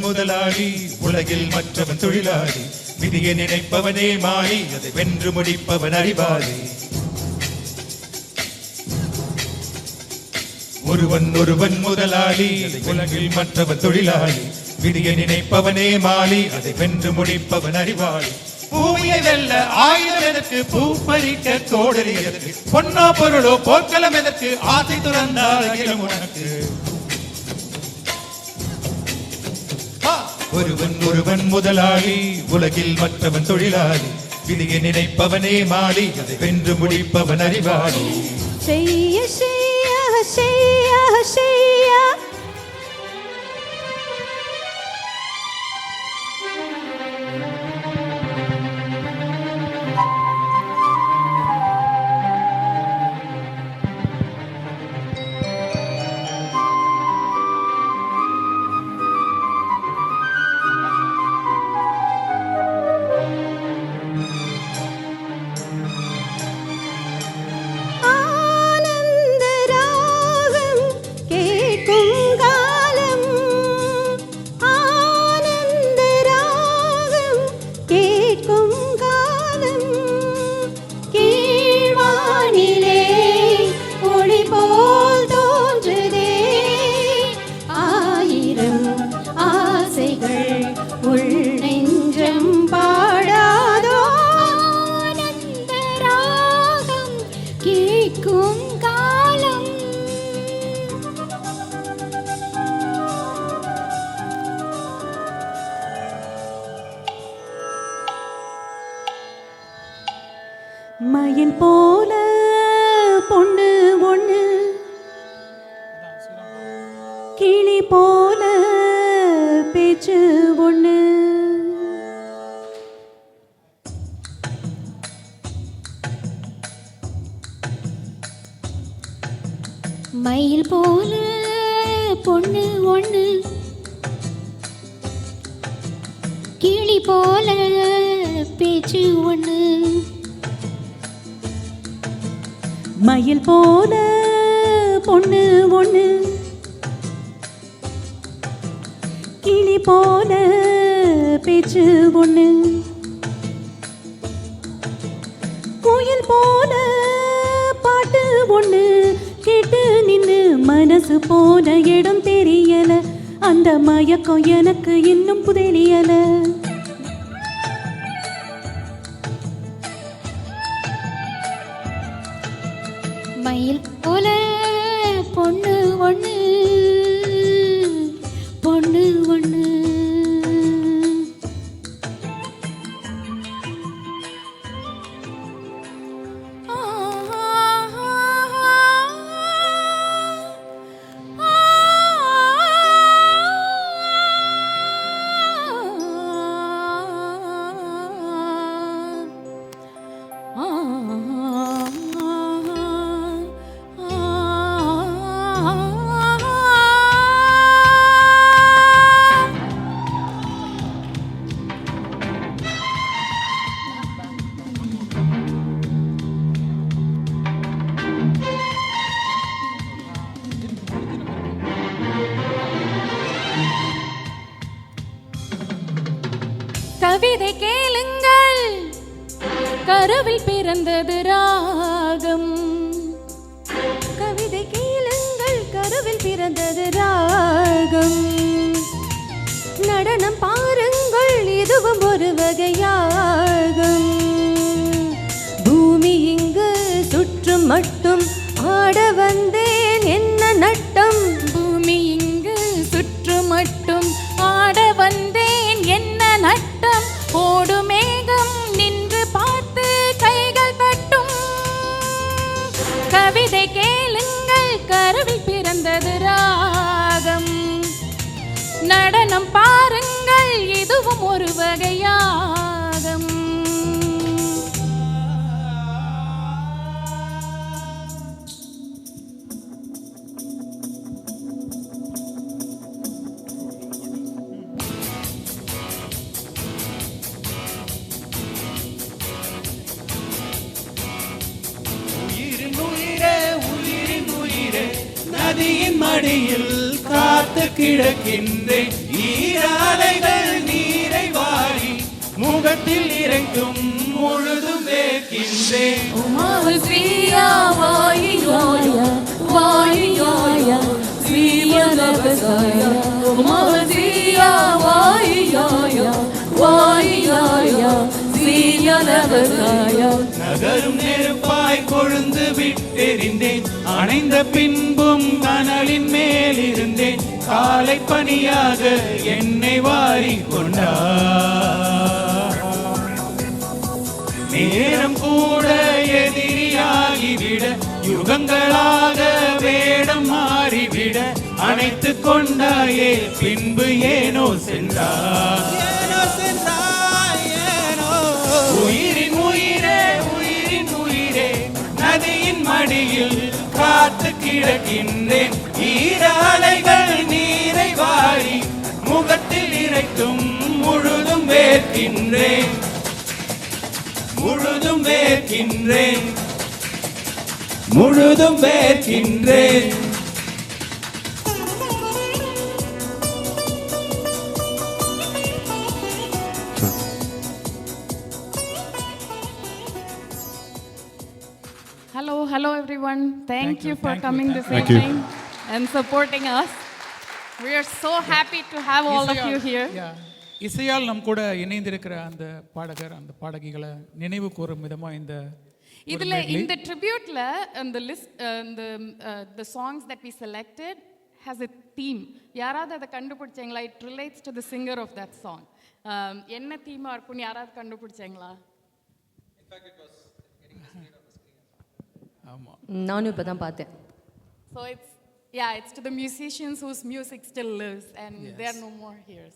முதலாளி உலகில் மற்றவன் தொழிலாளி விதியை நினைப்பவனே மாறி அதை வென்று முடிப்பவன் அறிவாளி ஒருவன் முதலாளி உலகில் மற்றவன் தொழிலாளி விதியை நினைப்பவனே மாறி அதை வென்று முடிப்பவன் அறிவாளி பூமியை வெல்ல ஆயுதம் எதற்கு பூ பறிக்க கோடரி எதற்கு பொன்னோ பொருளோ போர்க்களம் எதற்கு ஆசை துறந்தால் அகிலம் உனக்கு ஒருவன் முதலாளி உலகில் மற்றவன் தொழிலாளி விதியை நினைப்பவனே மாறி அதை வென்று முடிப்பவன் அறிவாளி செய்ய செய்ய செய்ய செய்ய மயில் போல பொண்ணு ஒண்ணு கிளி போல பேச்சு ஒண்ணு மயில் போல பொண்ணு ஒண்ணு கிளி போல பேச்சு ஒண்ணு மயில் போல பொண்ணு ஒண்ணு கிளி போல பேச்சு ஒண்ணு கோயில் போல பாட்டு ஒண்ணு கேட்டு நின்னு மனசு போன இடம் தெரியல அந்த மயக்கம் எனக்கு இன்னும் புரியல மயில் போல பொண்ணு ஒண்ணு பொண்ணு ஒண்ணு கவிதை கேளுங்கள் கருவில் பிறந்தது ராகம் கவிதை கேளுங்கள் கருவில் பிறந்தது ராகம் நடனம் பாருங்கள் இதுவும் ஒரு வகையாகும் பூமி இங்கு சுற்றும் மட்டும் ஆட வந்தேன் என்ன நட்டம் பூமி இங்கு சுற்றும் மட்டும் ஆட வந்தேன் மடியில் காத்து கிடக்கின்றேன் ஈராலைகள் நீரை வாரி முகத்தில் இறைக்கும் முழுதும் வேர்க்கின்றேன் உமாவல் ஸ்ரீயா வாயியாய வாயியாய ஸ்ரீமதவசாய உமாவல் ஸ்ரீயா வாயியாய வாயியாய ஸ்ரீமதவசாய நகரும் நெருப்பாய் கொழுந்து விட்டெறிந்தேன் அணைந்த பின்பும் கனலின் மேல் இருந்தேன் காலை பனியாக என்னை வாரி கொண்டார் நேரம் கூட எதிரியாகிவிட யுகங்களாக வேடம் மாறிவிட அணைத்து கொண்டாயே பின்பு ஏனோ சென்றார் உயிரின் உயிரே உயிரின் உயிரே நதியின் மடியில் காத்து கிடக்கின்றேன் ஈராலைகள் நீரை வாரி முகத்தில் இறைக்கும் முழுதும் வேர்க்கின்றேன் முழுதும் வேர்க்கின்றேன் முழுதும் வேர்க்கின்றேன் Hello everyone. Thank you for thank you, coming this thank you. evening and supporting us. We are so happy to have all of you here. இசையால் நம் கூட இணைந்திருக்கிற அந்த பாடகர் அந்த பாடகிகளை நினைவு கூறும் விதமா இந்த இதுல இந்த ட்ரிபியூட்ல அந்த list the songs that we selected has a theme. யாராவது அதை கண்டுபிடிச்சீங்களா? It relates to the singer of that song. என்ன தீமா இருக்கும்னு யாராவது கண்டுபிடிச்சீங்களா? ஆமா நானும் இப்பதான் பார்த்தேன். So it's to the musicians whose music still lives and they are no more here.